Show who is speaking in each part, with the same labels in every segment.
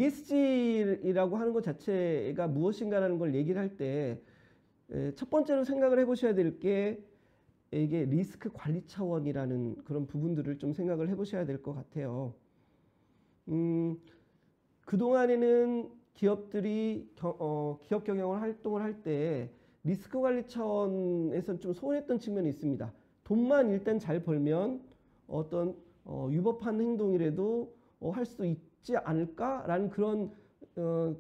Speaker 1: ESG라고 하는 것 자체가 무엇인가라는 걸 얘기를 할 때 첫 번째로 생각을 해보셔야 될 게 이게 리스크 관리 차원이라는 그런 부분들을 좀 생각을 해보셔야 될 것 같아요. 그동안에는 기업들이 기업 경영을 활동을 할 때 리스크 관리 차원에서는 좀 소홀했던 측면이 있습니다. 돈만 일단 잘 벌면 어떤 위법한 행동이라도 할 수 있지 않을까라는 그런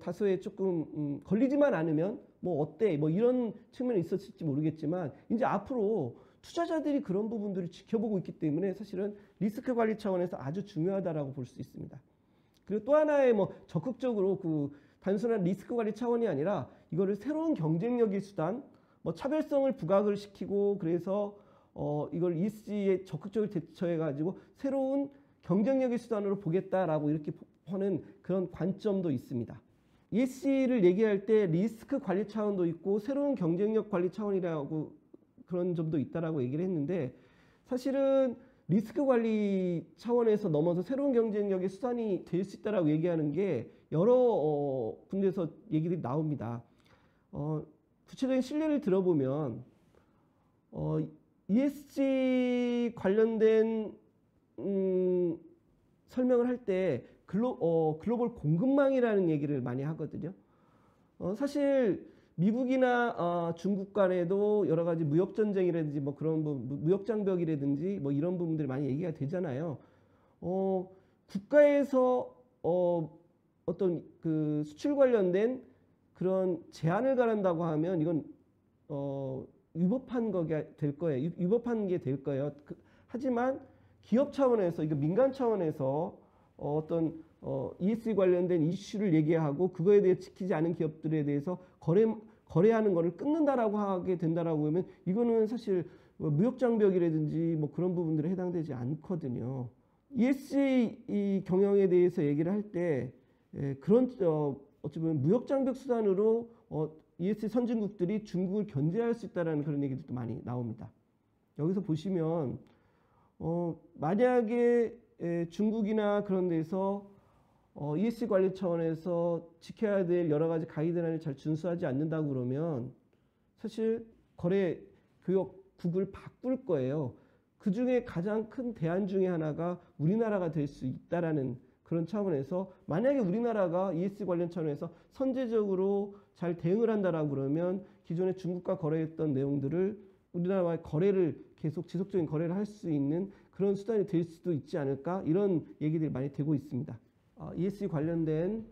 Speaker 1: 다소의 조금 걸리지만 않으면 뭐 어때 뭐 이런 측면이 있었을지 모르겠지만 이제 앞으로 투자자들이 그런 부분들을 지켜보고 있기 때문에 사실은 리스크 관리 차원에서 아주 중요하다라고 볼 수 있습니다. 그리고 또 하나의 뭐 적극적으로 그 단순한 리스크 관리 차원이 아니라 이거를 새로운 경쟁력의 수단, 뭐 차별성을 부각을 시키고 그래서 이걸 ESG에 적극적으로 대처해 가지고 새로운 경쟁력의 수단으로 보겠다라고 이렇게 하는 그런 관점도 있습니다. ESG를 얘기할 때 리스크 관리 차원도 있고 새로운 경쟁력 관리 차원이라고 그런 점도 있다라고 얘기를 했는데 사실은 리스크 관리 차원에서 넘어서 새로운 경쟁력의 수단이 될 수 있다라고 얘기하는 게 여러 군데에서 얘기들이 나옵니다. 구체적인 실례를 들어보면 ESG 관련된 설명을 할 때 글로벌 공급망이라는 얘기를 많이 하거든요. 사실 미국이나 중국 간에도 여러 가지 무역 전쟁이라든지 뭐 그런 무역 장벽이라든지 뭐 이런 부분들이 많이 얘기가 되잖아요. 국가에서 어떤 그 수출 관련된 그런 제한을 가한다고 하면 이건 위법한 거게 될 거예요. 위법한 게 될 거예요. 하지만 기업 차원에서 이거 민간 차원에서 어떤 ESG 관련된 이슈를 얘기하고 그거에 대해 지키지 않은 기업들에 대해서 거래하는 거를 끊는다라고 하게 된다라고 하면 이거는 사실 무역 장벽이라든지 뭐 그런 부분들에 해당되지 않거든요. ESG 이 경영에 대해서 얘기를 할 때 그런 어찌 보면 무역 장벽 수단으로 ESG 선진국들이 중국을 견제할 수 있다라는 그런 얘기들도 많이 나옵니다. 여기서 보시면 만약에 중국이나 그런 데서 ESG 관리 차원에서 지켜야 될 여러 가지 가이드라인을 잘 준수하지 않는다고 그러면 사실 거래 교역국을 바꿀 거예요. 그 중에 가장 큰 대안 중에 하나가 우리나라가 될 수 있다라는 그런 차원에서 만약에 우리나라가 ESG 관련 차원에서 선제적으로 잘 대응을 한다라고 그러면 기존에 중국과 거래했던 내용들을 우리나라와의 거래를 계속 지속적인 거래를 할 수 있는 그런 수단이 될 수도 있지 않을까 이런 얘기들이 많이 되고 있습니다. ESG 관련된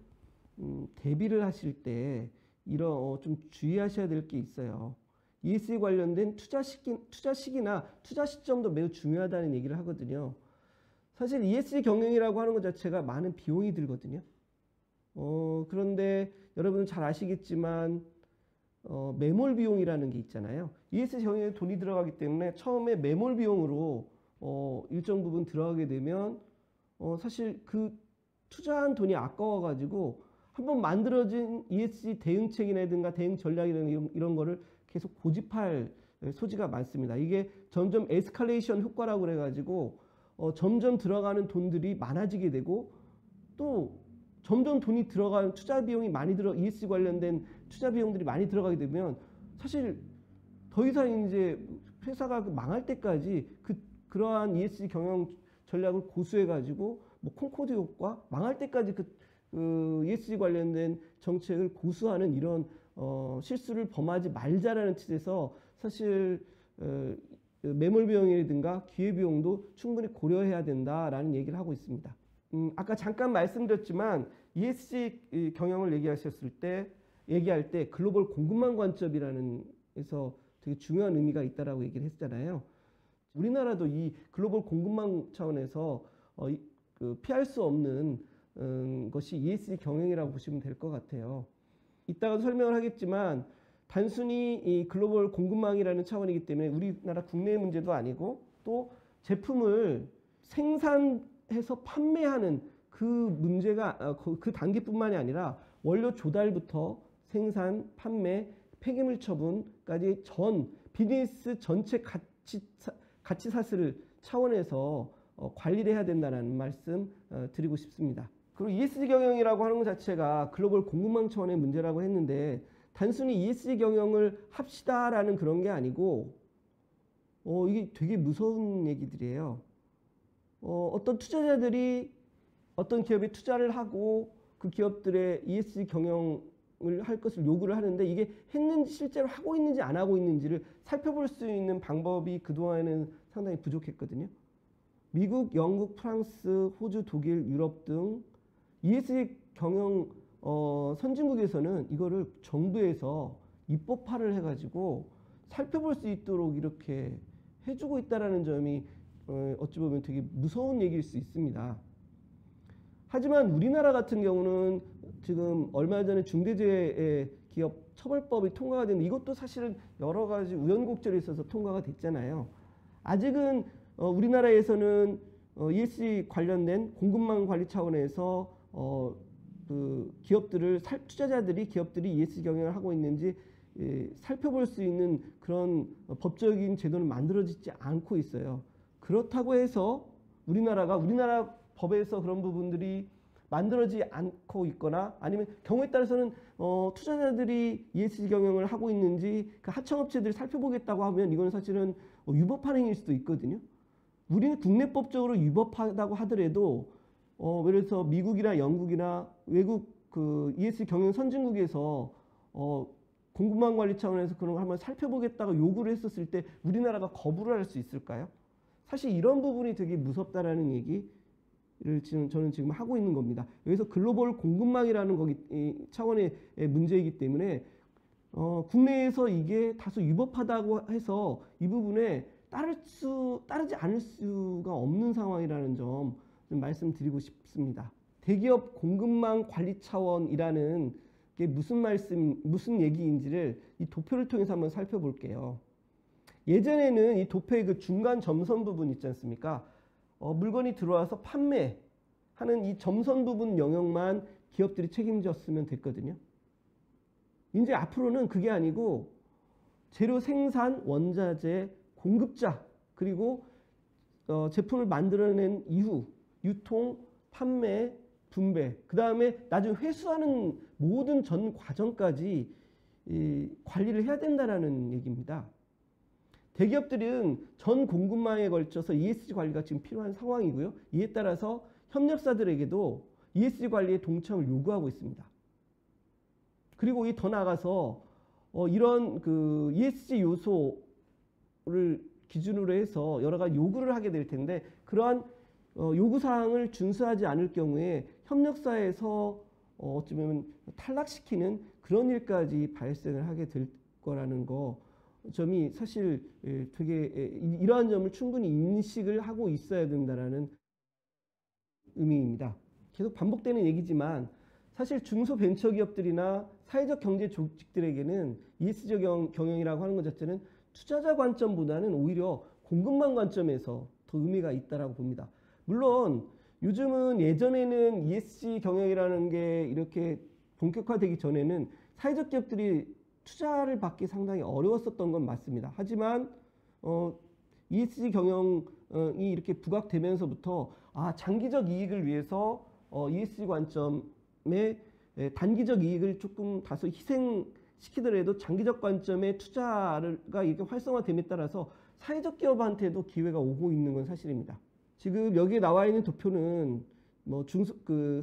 Speaker 1: 대비를 하실 때 이런 좀 주의하셔야 될 게 있어요. ESG 관련된 투자 시기나 투자 시점도 매우 중요하다는 얘기를 하거든요. 사실 ESG 경영이라고 하는 것 자체가 많은 비용이 들거든요. 그런데 여러분은 잘 아시겠지만 매몰 비용이라는 게 있잖아요. ESG 경영에 돈이 들어가기 때문에 처음에 매몰 비용으로 일정 부분 들어가게 되면 사실 그 투자한 돈이 아까워 가지고 한번 만들어진 ESG 대응책이라든가 대응 전략이라든가 이런 거를 계속 고집할 소지가 많습니다. 이게 점점 에스컬레이션 효과라고 그래 가지고 점점 들어가는 돈들이 많아지게 되고 또 점점 돈이 들어가는 투자 비용이 많이 ESG 관련된 투자 비용들이 많이 들어가게 되면 사실 더 이상 이제 회사가 망할 때까지 그러한 ESG 경영 전략을 고수해 가지고 뭐 콩코드 효과 망할 때까지 그 ESG 관련된 정책을 고수하는 이런 실수를 범하지 말자라는 뜻에서 사실 매몰 비용이라든가 기회 비용도 충분히 고려해야 된다라는 얘기를 하고 있습니다. 아까 잠깐 말씀드렸지만 ESG 경영을 얘기할 때 글로벌 공급망 관점이라는 에서 되게 중요한 의미가 있다라고 얘기를 했잖아요. 우리나라도 이 글로벌 공급망 차원에서 피할 수 없는 것이 ESG 경영이라고 보시면 될 것 같아요. 이따가도 설명을 하겠지만 단순히 이 글로벌 공급망이라는 차원이기 때문에 우리나라 국내의 문제도 아니고 또 제품을 생산해서 판매하는 그 문제가 그 단계뿐만이 아니라 원료 조달부터 생산, 판매, 폐기물 처분까지 전 비즈니스 전체 가치 사슬을 차원에서 관리를 해야 된다는 말씀 드리고 싶습니다. 그리고 ESG 경영이라고 하는 것 자체가 글로벌 공급망 차원의 문제라고 했는데 단순히 ESG 경영을 합시다라는 그런 게 아니고 이게 되게 무서운 얘기들이에요. 어떤 투자자들이 어떤 기업에 투자를 하고 그 기업들의 ESG 경영을 할 것을 요구를 하는데 이게 했는지 실제로 하고 있는지 안 하고 있는지를 살펴볼 수 있는 방법이 그동안에는 상당히 부족했거든요. 미국, 영국, 프랑스, 호주, 독일, 유럽 등 ESG 경영 선진국에서는 이거를 정부에서 입법화를 해가지고 살펴볼 수 있도록 이렇게 해주고 있다는 점이 어찌 보면 되게 무서운 얘기일 수 있습니다. 하지만 우리나라 같은 경우는 지금 얼마 전에 중대재해기업 처벌법이 통과가 됐는데 이것도 사실은 여러 가지 우연곡절이 있어서 통과가 됐잖아요. 아직은 우리나라에서는 ESG 관련된 공급망 관리 차원에서 그 기업들을 투자자들이 기업들이 ESG 경영을 하고 있는지 살펴볼 수 있는 그런 법적인 제도는 만들어지지 않고 있어요. 그렇다고 해서 우리나라 법에서 그런 부분들이 만들어지지 않고 있거나 아니면 경우에 따라서는 투자자들이 ESG 경영을 하고 있는지 그 하청업체들이 살펴보겠다고 하면 이건 사실은 위법 행위일 수도 있거든요. 우리는 국내법적으로 위법하다고 하더라도 예를 들어서 미국이나 영국이나 외국 그 ESG 경영 선진국에서 공급망 관리 차원에서 그런 걸 한번 살펴보겠다고 요구를 했었을 때 우리나라가 거부를 할 수 있을까요? 사실 이런 부분이 되게 무섭다라는 얘기를 저는 지금 하고 있는 겁니다. 여기서 글로벌 공급망이라는 차원의 문제이기 때문에 국내에서 이게 다소 위법하다고 해서 이 부분에 따르지 않을 수가 없는 상황이라는 점 좀 말씀드리고 싶습니다. 대기업 공급망 관리 차원이라는 게 무슨 얘기인지를 이 도표를 통해서 한번 살펴볼게요. 예전에는 이 도표의 그 중간 점선 부분 있지 않습니까? 물건이 들어와서 판매하는 이 점선 부분 영역만 기업들이 책임졌으면 됐거든요. 이제 앞으로는 그게 아니고 재료 생산, 원자재, 공급자, 그리고 제품을 만들어낸 이후 유통, 판매, 분배, 그 다음에 나중에 회수하는 모든 전 과정까지 관리를 해야 된다는 얘기입니다. 대기업들은 전 공급망에 걸쳐서 ESG 관리가 지금 필요한 상황이고요. 이에 따라서 협력사들에게도 ESG 관리에 동참을 요구하고 있습니다. 그리고 더 나아가서 이런 그 ESG 요소를 기준으로 해서 여러 가지 요구를 하게 될 텐데 그러한 요구사항을 준수하지 않을 경우에 협력사에서 어쩌면 탈락시키는 그런 일까지 발생을 하게 될 거라는 점이 사실 되게 이러한 점을 충분히 인식을 하고 있어야 된다는 의미입니다. 계속 반복되는 얘기지만 사실 중소벤처기업들이나 사회적 경제 조직들에게는 ESG 경영이라고 하는 것 자체는 투자자 관점보다는 오히려 공급망 관점에서 더 의미가 있다고 봅니다. 물론 요즘은 예전에는 ESG 경영이라는 게 이렇게 본격화되기 전에는 사회적 기업들이 투자를 받기 상당히 어려웠었던 건 맞습니다. 하지만 ESG 경영이 이렇게 부각되면서부터 장기적 이익을 위해서 ESG 관점에 단기적 이익을 조금 다소 희생시키더라도 장기적 관점의 투자가 이렇게 활성화됨에 따라서 사회적 기업한테도 기회가 오고 있는 건 사실입니다. 지금 여기에 나와 있는 도표는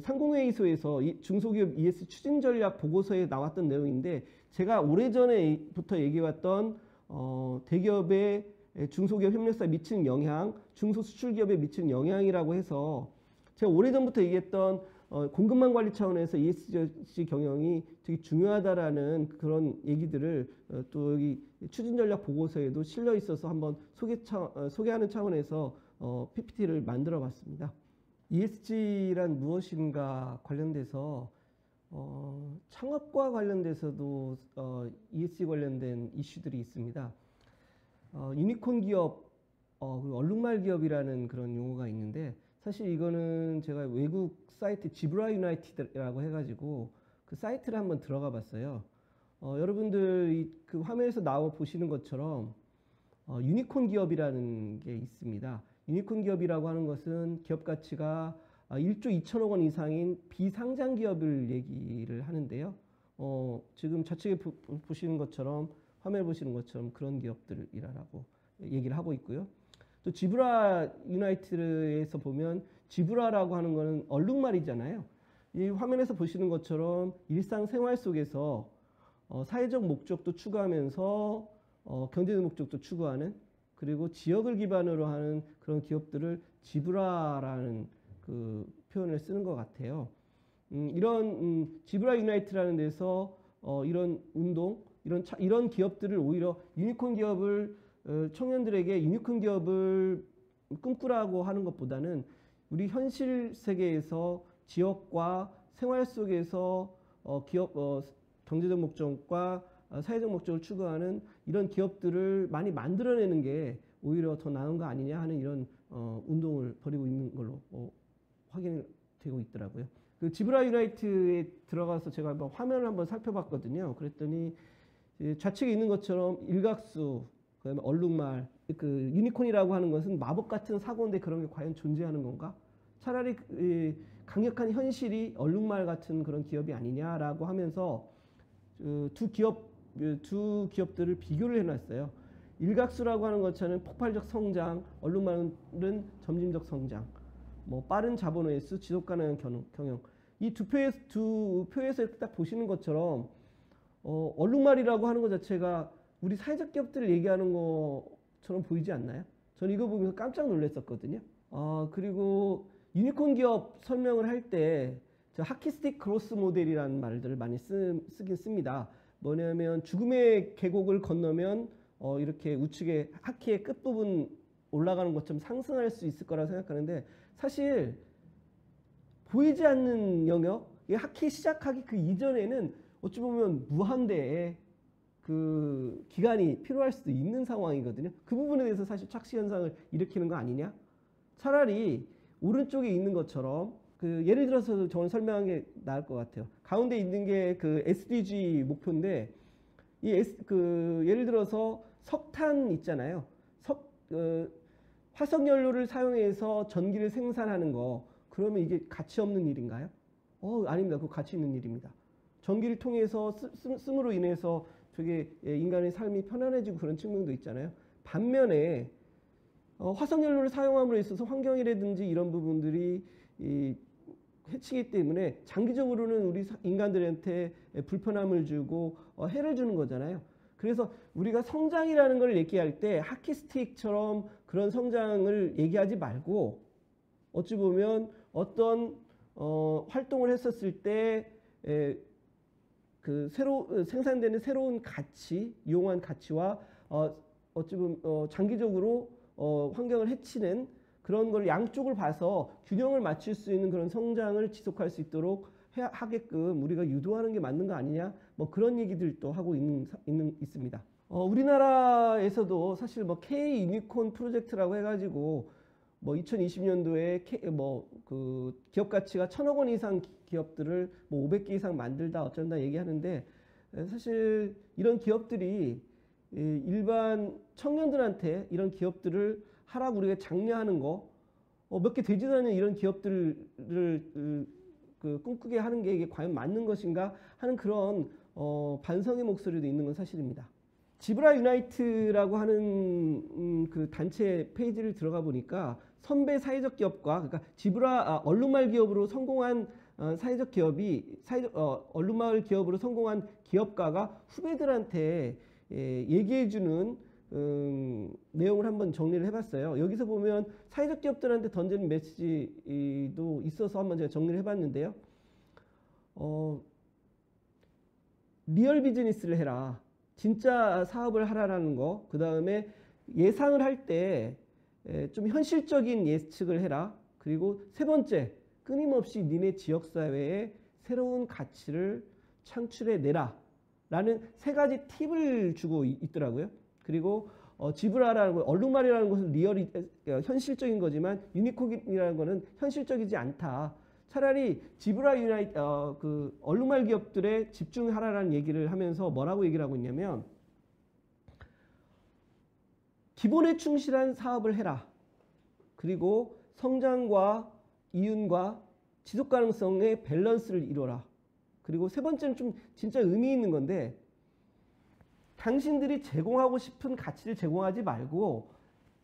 Speaker 1: 상공회의소에서 중소기업 ESG 추진 전략 보고서에 나왔던 내용인데 제가 오래전에부터 얘기해왔던 대기업의 중소기업 협력사에 미치는 영향, 중소수출기업에 미치는 영향이라고 해서 제가 오래전부터 얘기했던 공급망 관리 차원에서 ESG 경영이 되게 중요하다라는 그런 얘기들을 또 여기 추진 전략 보고서에도 실려 있어서 한번 소개하는 차원에서 PPT를 만들어 봤습니다. ESG란 무엇인가 관련돼서 창업과 관련돼서도 ESG 관련된 이슈들이 있습니다. 유니콘 기업, 그리고 얼룩말 기업이라는 그런 용어가 있는데 사실 이거는 제가 외국 사이트 지브라 유나이티드라고 해가지고 그 사이트를 한번 들어가 봤어요. 여러분들 그 화면에서 나와 보시는 것처럼 유니콘 기업이라는 게 있습니다. 유니콘 기업이라고 하는 것은 기업 가치가 1조 2천억 원 이상인 비상장 기업을 얘기를 하는데요. 지금 좌측에 보시는 것처럼 화면에 보시는 것처럼 그런 기업들이라고 얘기를 하고 있고요. 또 지브라 유나이티드에서 보면 지브라라고 하는 거는 얼룩말이잖아요. 이 화면에서 보시는 것처럼 일상생활 속에서 사회적 목적도 추구하면서 경제적 목적도 추구하는, 그리고 지역을 기반으로 하는 그런 기업들을 지브라라는 그 표현을 쓰는 것 같아요. 이런 지브라 유나이트라는 데서 이런 운동, 이런 기업들을 오히려 유니콘 기업을 청년들에게 유니콘 기업을 꿈꾸라고 하는 것보다는 우리 현실 세계에서 지역과 생활 속에서 기업 경제적 목적과 사회적 목적을 추구하는 이런 기업들을 많이 만들어내는 게 오히려 더 나은 거 아니냐 하는 이런 운동을 벌이고 있는 걸로 확인되고 있더라고요. 그 지브라 유나이트에 들어가서 제가 한번 화면을 한번 살펴봤거든요. 그랬더니 좌측에 있는 것처럼 일각수, 그다음에 얼룩말, 그 유니콘이라고 하는 것은 마법 같은 사고인데 그런 게 과연 존재하는 건가? 차라리 강력한 현실이 얼룩말 같은 그런 기업이 아니냐라고 하면서 두 기업들을 비교를 해놨어요. 일각수라고 하는 것처럼 폭발적 성장, 얼룩말은 점진적 성장, 뭐 빠른 자본 회수, 지속 가능한 경영. 이 두 표에서 딱 보시는 것처럼 얼룩말이라고 하는 것 자체가 우리 사회적 기업들을 얘기하는 것처럼 보이지 않나요? 저는 이거 보면서 깜짝 놀랐었거든요. 그리고 유니콘 기업 설명을 할 때 하키스틱 크로스 모델이라는 말들을 많이 쓰긴 씁니다. 뭐냐면 죽음의 계곡을 건너면 이렇게 우측에 하키의 끝부분 올라가는 것처럼 상승할 수 있을 거라 생각하는데, 사실 보이지 않는 영역, 하키 시작하기 그 이전에는 어찌 보면 무한대의 그 기간이 필요할 수도 있는 상황이거든요. 그 부분에 대해서 사실 착시 현상을 일으키는 거 아니냐? 차라리 오른쪽에 있는 것처럼 예를 들어서 저는 설명한 게 나을 것 같아요. 가운데 있는 게 그 SDG 목표인데, 예를 들어서 석탄 있잖아요. 화석연료를 사용해서 전기를 생산하는 거, 그러면 이게 가치 없는 일인가요? 아닙니다. 그거 가치 있는 일입니다. 전기를 통해서 씀으로 인해서 되게 인간의 삶이 편안해지고 그런 측면도 있잖아요. 반면에 화석연료를 사용함으로 있어서 환경이라든지 이런 부분들이 해치기 때문에 장기적으로는 우리 인간들한테 불편함을 주고 해를 주는 거잖아요. 그래서 우리가 성장이라는 걸 얘기할 때 하키스틱처럼 그런 성장을 얘기하지 말고, 어찌 보면 어떤 활동을 했었을 때 그 생산되는 새로운 가치, 이용한 가치와 어찌 보면 장기적으로 환경을 해치는 그런 걸 양쪽을 봐서 균형을 맞출 수 있는 그런 성장을 지속할 수 있도록 하게끔 우리가 유도하는 게 맞는 거 아니냐, 뭐 그런 얘기들도 하고 있습니다. 우리나라에서도 사실 뭐 K 유니콘 프로젝트라고 해가지고 뭐 2020년도에 그 기업 가치가 1,000억 원 이상 기업들을 뭐 500개 이상 만들다 어쩐다 얘기하는데, 사실 이런 기업들이 일반 청년들한테 이런 기업들을 하라고 우리가 장려하는 거, 몇 개 되지도 않는 이런 기업들을 꿈꾸게 하는 게 이게 과연 맞는 것인가 하는 그런 반성의 목소리도 있는 건 사실입니다. 지브라 유나이트라고 하는 그 단체 페이지를 들어가 보니까 선배 사회적 기업과, 그러니까 지브라 얼룩말 기업으로 성공한 사회적 기업이 얼룩말 기업으로 성공한 기업가가 후배들한테 얘기해주는 내용을 한번 정리를 해봤어요. 여기서 보면 사회적 기업들한테 던지는 메시지도 있어서 한번 제가 정리를 해봤는데요. 리얼 비즈니스를 해라. 진짜 사업을 하라라는 거. 그 다음에 예상을 할 때 좀 현실적인 예측을 해라. 그리고 세 번째, 끊임없이 니네 지역사회에 새로운 가치를 창출해 내라 라는 세 가지 팁을 주고 있더라고요. 그리고 지브라라는 거, 얼룩말이라는 것은 리얼이 현실적인 거지만 유니콘이라는 거는 현실적이지 않다. 차라리 지브라 유나이트 그 얼룩말 기업들에 집중하라라는 얘기를 하면서 뭐라고 얘기를 하고 있냐면, 기본에 충실한 사업을 해라. 그리고 성장과 이윤과 지속 가능성의 밸런스를 이뤄라. 그리고 세 번째는 좀 진짜 의미 있는 건데, 당신들이 제공하고 싶은 가치를 제공하지 말고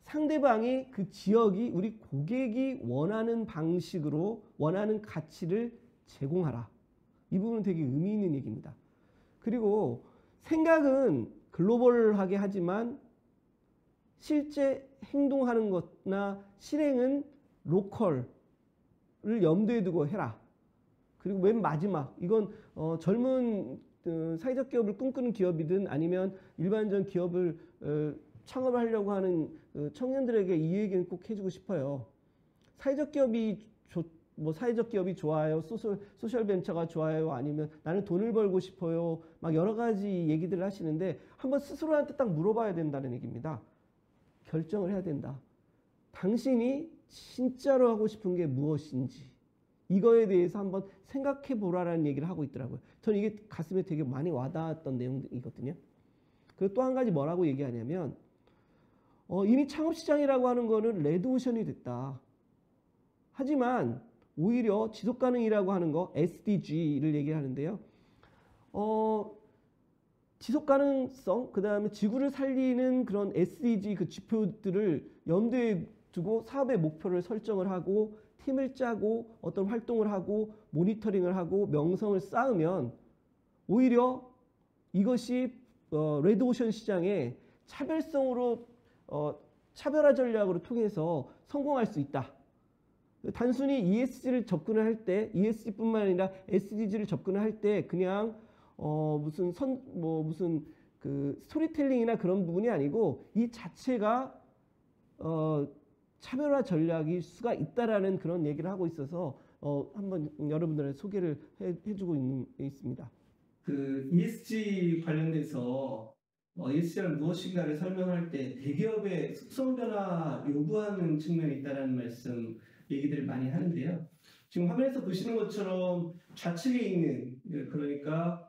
Speaker 1: 상대방이 그 지역이 우리 고객이 원하는 방식으로 원하는 가치를 제공하라. 이 부분은 되게 의미 있는 얘기입니다. 그리고 생각은 글로벌하게 하지만 실제 행동하는 것나 실행은 로컬을 염두에 두고 해라. 그리고 맨 마지막, 이건 젊은 사회적 기업을 꿈꾸는 기업이든 아니면 일반적 기업을 창업하려고 하는 청년들에게 이 얘기는 꼭 해주고 싶어요. 사회적 기업이 사회적 기업이 좋아요, 소셜 벤처가 좋아요, 아니면 나는 돈을 벌고 싶어요, 막 여러 가지 얘기들을 하시는데 한번 스스로한테 딱 물어봐야 된다는 얘기입니다. 결정을 해야 된다. 당신이 진짜로 하고 싶은 게 무엇인지 이거에 대해서 한번 생각해 보라라는 얘기를 하고 있더라고요. 저는 이게 가슴에 되게 많이 와닿았던 내용이거든요. 그리고 또 한 가지 뭐라고 얘기하냐면 이미 창업시장이라고 하는 거는 레드오션이 됐다. 하지만 오히려 지속가능이라고 하는 거 SDG를 얘기하는데요. 지속가능성, 그 다음에 지구를 살리는 그런 SDG 그 지표들을 염두에 두고 사업의 목표를 설정을 하고 팀을 짜고 어떤 활동을 하고 모니터링을 하고 명성을 쌓으면 오히려 이것이 레드오션 시장의 차별성으로 차별화 전략으로 통해서 성공할 수 있다. 단순히 ESG를 접근을 할 때 ESG뿐만 아니라 SDG를 접근을 할 때 그냥 무슨 그 스토리텔링이나 그런 부분이 아니고 이 자체가 차별화 전략일 수가 있다라는 그런 얘기를 하고 있어서 한번 여러분들의 소개를 해주고 있습니다. 그 ESG 관련돼서 ESG가 무엇인가를 설명할 때 대기업의 속성 변화 요구하는 측면이 있다는 말씀 얘기들을 많이 하는데요. 지금 화면에서 보시는 것처럼 좌측에 있는 그러니까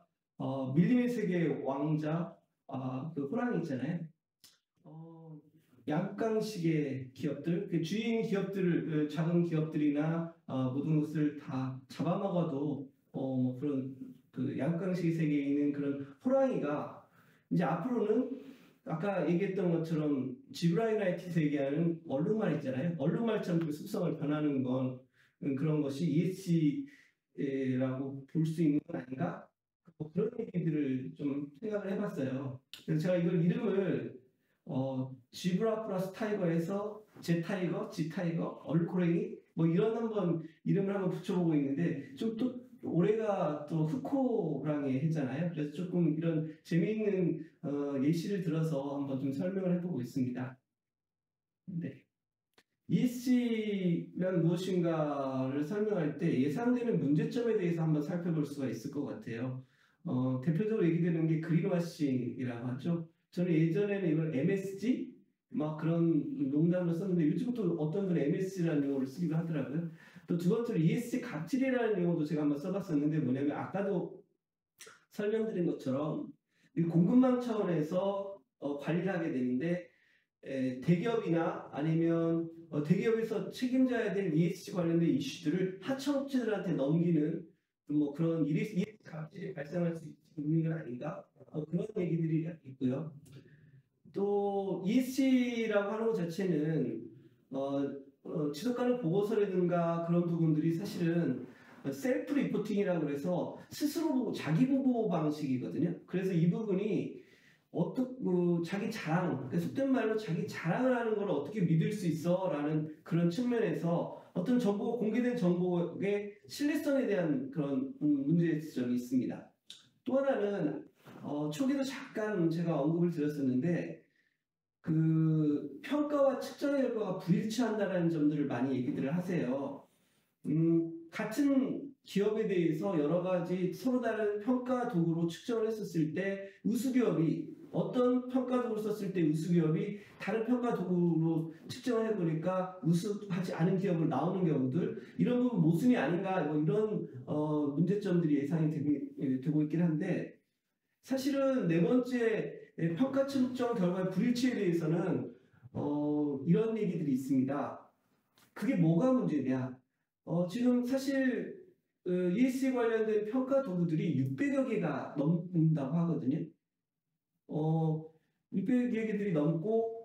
Speaker 1: 밀림의 세계 왕자 그 호랑이 있잖아요. 양강식의 기업들, 그 주인 기업들을 작은 기업들이나 모든 것을 다 잡아먹어도 그런 그 양강식의 세계에 있는 그런 호랑이가 이제 앞으로는 아까 얘기했던 것처럼 지브라일라이트에서 얘기하는 얼룩말 있잖아요. 얼룩말처럼 그 습성을 변하는 건 그런 것이 ESG라고 볼 수 있는 건 아닌가? 그런 얘기들을 좀 생각을 해봤어요. 그래서 제가 이걸 이름을 지브라 플러스 타이거에서 제타이거, 지타이거, 얼룩호랭이 뭐 이런 이름을 한번 붙여보고 있는데 좀 또 올해가 또 흑호랑이 했잖아요. 그래서 조금 이런 재미있는 예시를 들어서 한번 좀 설명을 해보고 있습니다. 네. ESG란 무엇인가를 설명할 때 예상되는 문제점에 대해서 한번 살펴볼 수가 있을 것 같아요. 대표적으로 얘기되는 게 그린워싱이라고 하죠. 저는 예전에는 이걸 MSG 막 그런 농담을 썼는데 요즘 또 어떤 분은 MSG라는 용어를 쓰기도 하더라고요. 또 두 번째로 ESG 갑질이라는 용어도 제가 한번 써봤었는데 뭐냐면 아까도 설명드린 것처럼 이 공급망 차원에서 관리를 하게 되는데 대기업이나 아니면 대기업에서 책임져야 될 ESG 관련된 이슈들을 하청업체들한테 넘기는 뭐 그런 ESG 갑질이 발생할 수 있는 건 아닌가? 그런 얘기들이 있고요. 또 ESG라고 하는 것 자체는 지속가능 보고서라든가 그런 부분들이 사실은 셀프 리포팅이라고 해서 스스로 보고 자기 보고 방식이거든요. 그래서 이 부분이 자기 자랑, 그러니까 속된 말로 자기 자랑을 하는 걸 어떻게 믿을 수 있어? 라는 그런 측면에서 어떤 공개된 정보의 신뢰성에 대한 그런 문제점이 있습니다. 또 하나는 초기도 잠깐 제가 언급을 드렸었는데 그 평가와 측정의 결과가 불일치한다는 점들을 많이 얘기들을 하세요. 같은 기업에 대해서 여러 가지 서로 다른 평가 도구로 측정을 했었을 때 우수기업이 어떤 평가 도구를 썼을 때 우수기업이 다른 평가 도구로 측정을 해보니까 우수하지 않은 기업으로 나오는 경우들 이런 부분 모순이 아닌가 뭐 이런 문제점들이 예상이 되고 있긴 한데 사실은 네 번째 평가 측정 결과의 불일치에 대해서는 이런 얘기들이 있습니다. 그게 뭐가 문제냐? 지금 사실 ESG 관련된 평가 도구들이 600여 개가 넘는다고 하거든요. 600여 개들이 넘고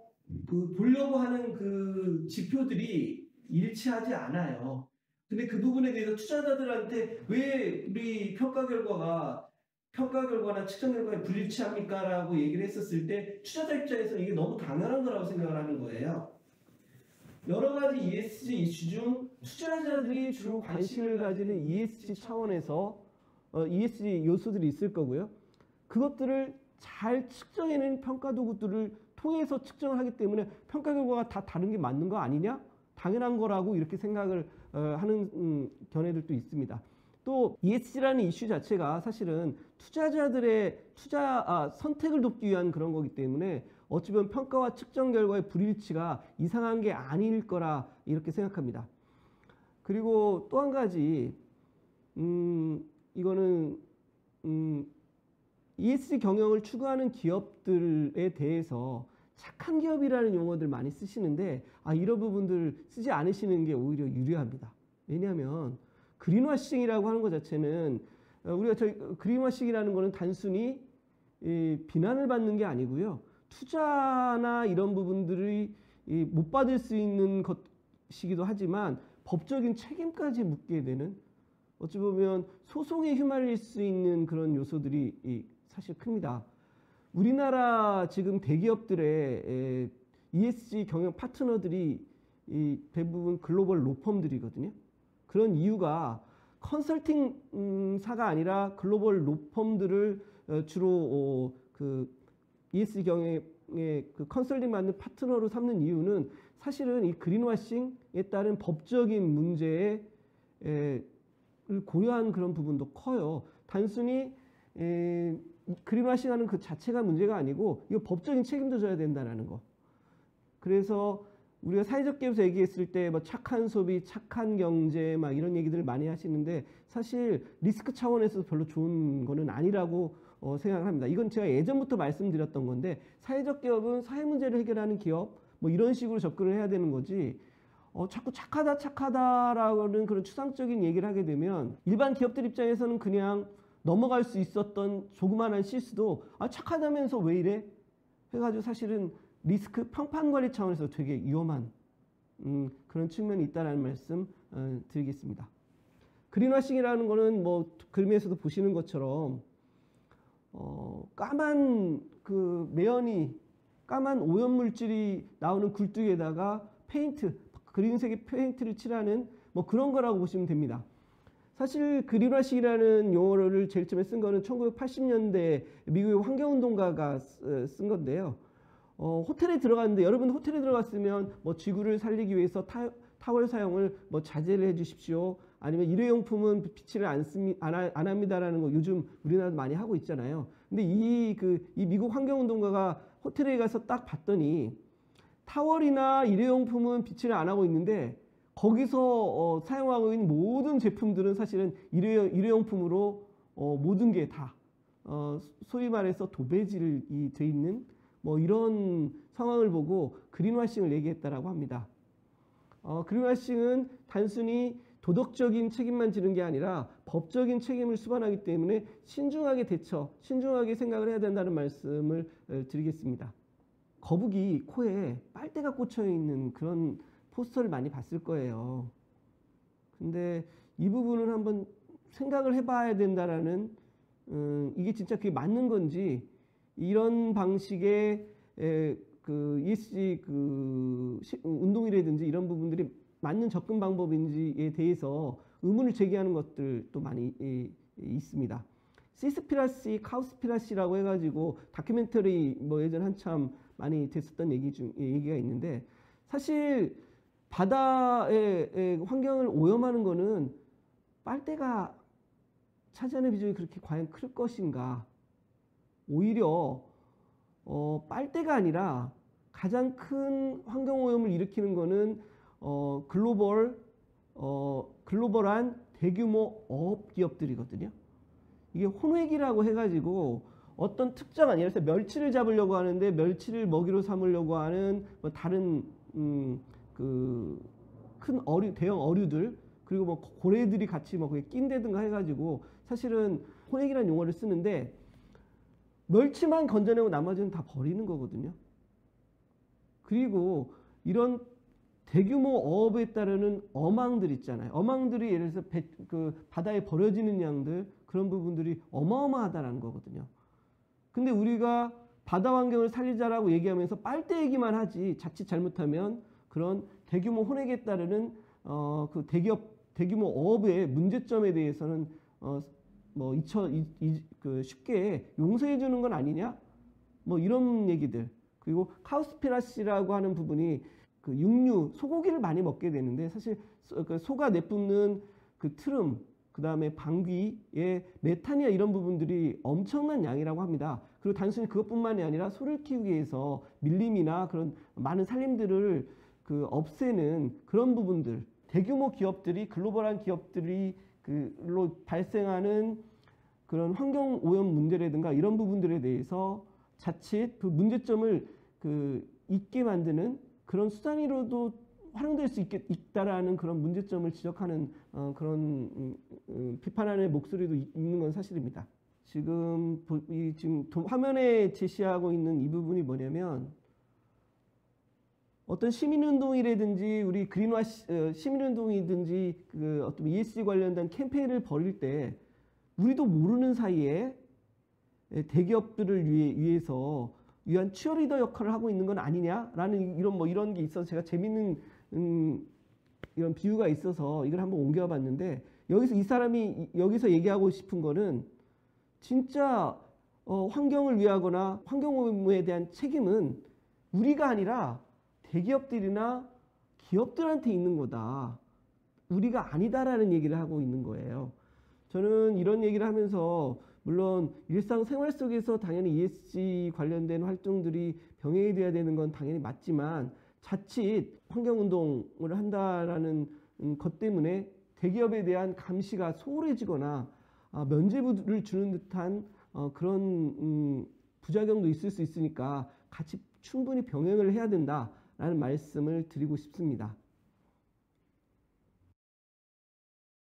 Speaker 1: 보려고 하는 그 지표들이 일치하지 않아요. 근데 그 부분에 대해서 투자자들한테 왜 우리 평가 결과나 측정 결과에 불일치합니까? 라고 얘기를 했었을 때 투자자 입장에서는 이게 너무 당연한 거라고 생각을 하는 거예요. 여러 가지 ESG 이슈 중 투자자들이 주로 관심을 가지는 ESG 차원에서 ESG 요소들이 있을 거고요. 그것들을 잘 측정해낸 평가 도구들을 통해서 측정을 하기 때문에 평가 결과가 다 다른 게 맞는 거 아니냐? 당연한 거라고 이렇게 생각을 하는 견해들도 있습니다. 또 ESG라는 이슈 자체가 사실은 투자자들의 선택을 돕기 위한 그런 거기 때문에 어찌 보면 평가와 측정 결과의 불일치가 이상한 게 아닐 거라 이렇게 생각합니다. 그리고 또 한 가지 이거는 ESG 경영을 추구하는 기업들에 대해서 착한 기업이라는 용어들 많이 쓰시는데 이런 부분들 쓰지 않으시는 게 오히려 유리합니다. 왜냐하면 그린워싱이라고 하는 것 자체는 우리가 그린워싱이라는 거는 단순히 비난을 받는 게 아니고요. 투자나 이런 부분들이 못 받을 수 있는 것이기도 하지만 법적인 책임까지 묻게 되는 어찌 보면 소송에 휘말릴 수 있는 그런 요소들이 사실 큽니다. 우리나라 지금 대기업들의 ESG 경영 파트너들이 대부분 글로벌 로펌들이거든요. 그런 이유가 컨설팅사가 아니라 글로벌 로펌들을 주로 그 ESG 경영의 그 컨설팅 받는 파트너로 삼는 이유는 사실은 이 그린워싱에 따른 법적인 문제를 고려한 그런 부분도 커요. 단순히 그린워싱하는 그 자체가 문제가 아니고 이거 법적인 책임도 져야 된다는 거. 그래서 우리가 사회적 기업에서 얘기했을 때 뭐 착한 소비, 착한 경제 막 이런 얘기들을 많이 하시는데 사실 리스크 차원에서 별로 좋은 거는 아니라고 생각을 합니다. 이건 제가 예전부터 말씀드렸던 건데 사회적 기업은 사회 문제를 해결하는 기업 뭐 이런 식으로 접근을 해야 되는 거지 자꾸 착하다라는 그런 추상적인 얘기를 하게 되면 일반 기업들 입장에서는 그냥 넘어갈 수 있었던 조그만한 실수도 착하다면서 왜 이래? 해가지고 사실은 리스크 평판관리 차원에서 되게 위험한 그런 측면이 있다는 말씀 드리겠습니다. 그린워싱이라는 거는 뭐 그림에서도 보시는 것처럼 까만 그 매연이 까만 오염 물질이 나오는 굴뚝에다가 페인트, 그린색의 페인트를 칠하는 뭐 그런 거라고 보시면 됩니다. 사실 그린워싱이라는 용어를 제일 처음에 쓴 거는 1980년대 미국의 환경운동가가 쓴 건데요. 호텔에 들어갔는데 여러분 호텔에 들어갔으면 뭐 지구를 살리기 위해서 타월 사용을 뭐 자제를 해주십시오. 아니면 일회용품은 비치를 안 합니다라는 거 요즘 우리나라도 많이 하고 있잖아요. 근데 이 미국 환경운동가가 호텔에 가서 딱 봤더니 타월이나 일회용품은 비치를 안 하고 있는데 거기서 사용하고 있는 모든 제품들은 사실은 일회용품으로 모든 게 다 소위 말해서 도배질이 돼 있는 뭐 이런 상황을 보고 그린워싱을 얘기했다라고 합니다. 그린워싱은 단순히 도덕적인 책임만 지는 게 아니라 법적인 책임을 수반하기 때문에 신중하게 신중하게 생각을 해야 된다는 말씀을 드리겠습니다. 거북이 코에 빨대가 꽂혀 있는 그런 포스터를 많이 봤을 거예요. 근데 이 부분은 한번 생각을 해봐야 된다라는 이게 진짜 그게 맞는 건지 이런 방식의 그 ESG 운동이라든지 이런 부분들이 맞는 접근 방법인지에 대해서 의문을 제기하는 것들도 많이 있습니다. 시스피라시, 카우스피라시라고 해가지고 다큐멘터리 뭐 예전 한참 많이 됐었던 얘기가 있는데 사실 바다의 환경을 오염하는 거는 빨대가 차지하는 비중이 그렇게 과연 클 것인가? 오히려 빨대가 아니라 가장 큰 환경 오염을 일으키는 거는 글로벌한 대규모 어업 기업들이거든요. 이게 혼획이라고 해가지고 어떤 특정한 예를 들어서 멸치를 잡으려고 하는데 멸치를 먹이로 삼으려고 하는 뭐 다른 그 큰 대형 어류들 그리고 뭐 고래들이 같이 뭐 그게 낀다든가 해가지고 사실은 혼액이라는 용어를 쓰는데 멸치만 건져내고 나머지는 다 버리는 거거든요. 그리고 이런 대규모 어업에 따르는 어망들 있잖아요. 어망들이 예를 들어서 바다에 버려지는 양들 그런 부분들이 어마어마하다는 거거든요. 근데 우리가 바다 환경을 살리자라고 얘기하면서 빨대 얘기만 하지 자칫 잘못하면 그런 대규모 혼액에 따르는 그 대규모 어업의 문제점에 대해서는 뭐 쉽게 용서해 주는 건 아니냐? 뭐 이런 얘기들. 그리고 카우스피라시라고 하는 부분이 그 육류, 소고기를 많이 먹게 되는데 사실 소가 내뿜는 그 트름, 그 다음에 방귀의 메탄이나 이런 부분들이 엄청난 양이라고 합니다. 그리고 단순히 그것뿐만이 아니라 소를 키우기 위해서 밀림이나 그런 많은 산림들을 없애는 그런 부분들, 대규모 기업들이 글로벌한 기업들이 그로 발생하는 그런 환경 오염 문제라든가 이런 부분들에 대해서 자칫 그 문제점을 잊게 만드는 그런 수단으로도 활용될 수 있다라는 그런 문제점을 지적하는 그런 비판하는 목소리도 있는 건 사실입니다. 지금 화면에 제시하고 있는 이 부분이 뭐냐면 어떤 시민운동이라든지 우리 그린와시 시민운동이든지 어떤 ESG 관련된 캠페인을 벌일 때 우리도 모르는 사이에 대기업들을 위해서 위한 치어리더 역할을 하고 있는 건 아니냐라는 이런 게 있어서 제가 재밌는 이런 비유가 있어서 이걸 한번 옮겨봤는데 여기서 이 사람이 여기서 얘기하고 싶은 거는 진짜 환경을 위하거나 환경오염에 대한 책임은 우리가 아니라 대기업들이나 기업들한테 있는 거다. 우리가 아니다라는 얘기를 하고 있는 거예요. 저는 이런 얘기를 하면서 물론 일상생활 속에서 당연히 ESG 관련된 활동들이 병행이 돼야 되는 건 당연히 맞지만 자칫 환경운동을 한다라는 것 때문에 대기업에 대한 감시가 소홀해지거나 면죄부를 주는 듯한 그런 부작용도 있을 수 있으니까 같이 충분히 병행을 해야 된다라는 말씀을 드리고 싶습니다.